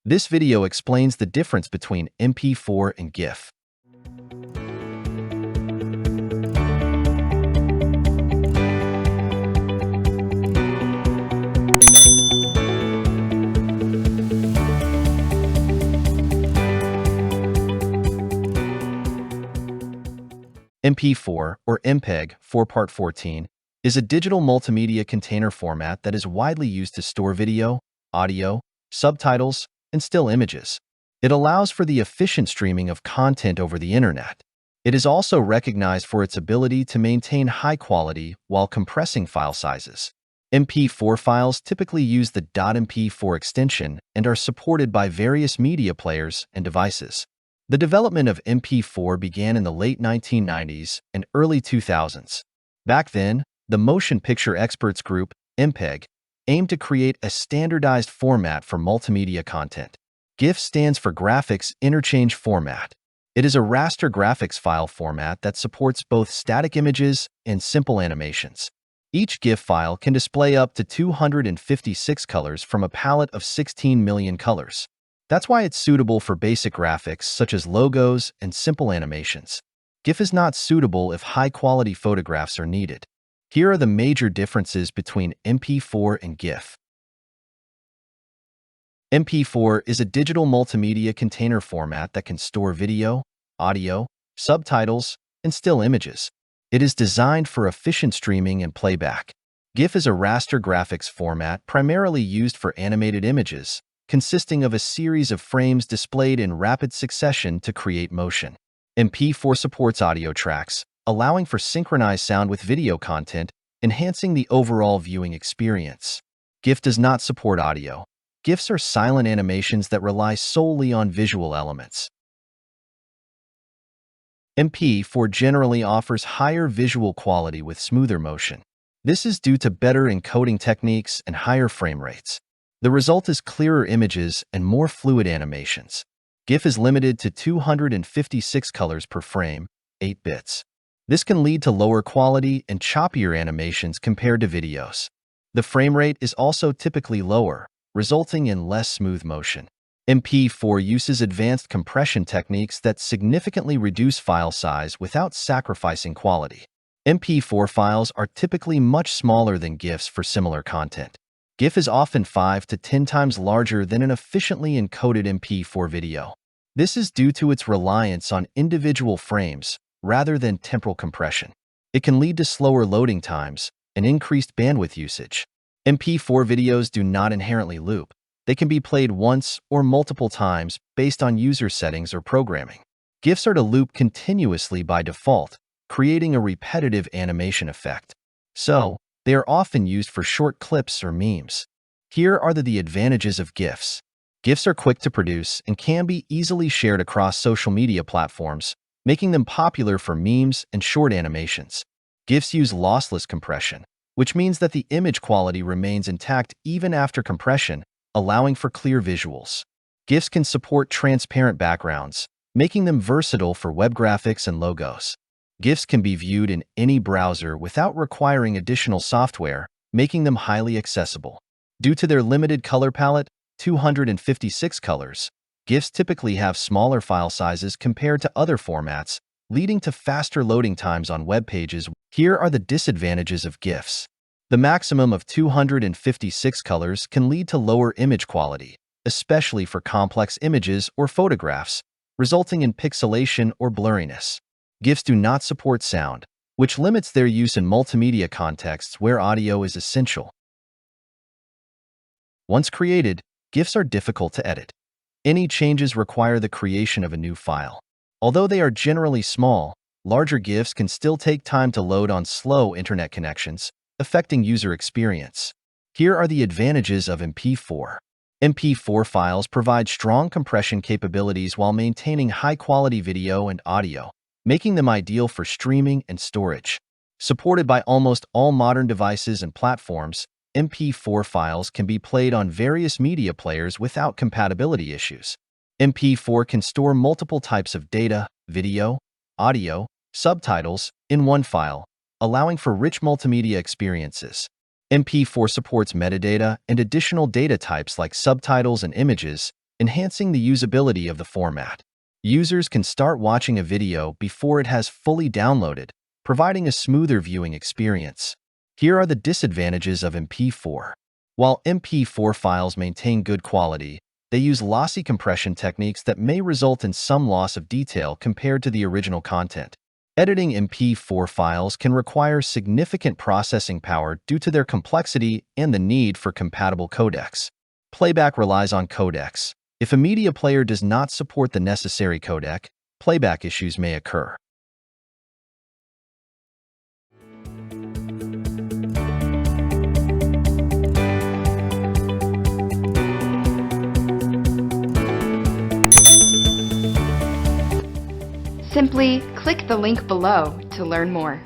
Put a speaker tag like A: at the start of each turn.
A: This video explains the difference between MP4 and GIF. MP4, or MPEG 4 Part 14, is a digital multimedia container format that is widely used to store video, audio, subtitles, and still images. It allows for the efficient streaming of content over the internet. It is also recognized for its ability to maintain high quality while compressing file sizes. MP4 files typically use the .mp4 extension and are supported by various media players and devices. The development of MP4 began in the late 1990s and early 2000s. Back then, the motion picture experts group, MPEG, aimed to create a standardized format for multimedia content. GIF stands for Graphics Interchange Format. It is a raster graphics file format that supports both static images and simple animations. Each GIF file can display up to 256 colors from a palette of 16 million colors. That's why it's suitable for basic graphics such as logos and simple animations. GIF is not suitable if high-quality photographs are needed. Here are the major differences between MP4 and GIF. MP4 is a digital multimedia container format that can store video, audio, subtitles, and still images. It is designed for efficient streaming and playback. GIF is a raster graphics format primarily used for animated images, consisting of a series of frames displayed in rapid succession to create motion. MP4 supports audio tracks, allowing for synchronized sound with video content, enhancing the overall viewing experience. GIF does not support audio. GIFs are silent animations that rely solely on visual elements. MP4 generally offers higher visual quality with smoother motion. This is due to better encoding techniques and higher frame rates. The result is clearer images and more fluid animations. GIF is limited to 256 colors per frame, 8 bits. This can lead to lower quality and choppier animations compared to videos. The frame rate is also typically lower, resulting in less smooth motion. MP4 uses advanced compression techniques that significantly reduce file size without sacrificing quality. MP4 files are typically much smaller than GIFs for similar content. GIF is often 5 to 10 times larger than an efficiently encoded MP4 video. This is due to its reliance on individual frames rather than temporal compression. It can lead to slower loading times and increased bandwidth usage. MP4 videos do not inherently loop. They can be played once or multiple times based on user settings or programming. GIFs are to loop continuously by default, creating a repetitive animation effect. So, they are often used for short clips or memes. Here are the advantages of GIFs. GIFs are quick to produce and can be easily shared across social media platforms, making them popular for memes and short animations. GIFs use lossless compression, which means that the image quality remains intact even after compression, allowing for clear visuals. GIFs can support transparent backgrounds, making them versatile for web graphics and logos. GIFs can be viewed in any browser without requiring additional software, making them highly accessible. Due to their limited color palette, 256 colors, GIFs typically have smaller file sizes compared to other formats, leading to faster loading times on web pages. Here are the disadvantages of GIFs. The maximum of 256 colors can lead to lower image quality, especially for complex images or photographs, resulting in pixelation or blurriness. GIFs do not support sound, which limits their use in multimedia contexts where audio is essential. Once created, GIFs are difficult to edit. Any changes require the creation of a new file. Although they are generally small, larger GIFs can still take time to load on slow internet connections, affecting user experience. Here are the advantages of MP4. MP4 files provide strong compression capabilities while maintaining high-quality video and audio, making them ideal for streaming and storage. Supported by almost all modern devices and platforms, MP4 files can be played on various media players without compatibility issues. MP4 can store multiple types of data, video, audio, subtitles in one file, allowing for rich multimedia experiences. MP4 supports metadata and additional data types like subtitles and images, enhancing the usability of the format. Users can start watching a video before it has fully downloaded, providing a smoother viewing experience. Here are the disadvantages of MP4. While MP4 files maintain good quality, they use lossy compression techniques that may result in some loss of detail compared to the original content. Editing MP4 files can require significant processing power due to their complexity and the need for compatible codecs. Playback relies on codecs. If a media player does not support the necessary codec, playback issues may occur.
B: Simply click the link below to learn more.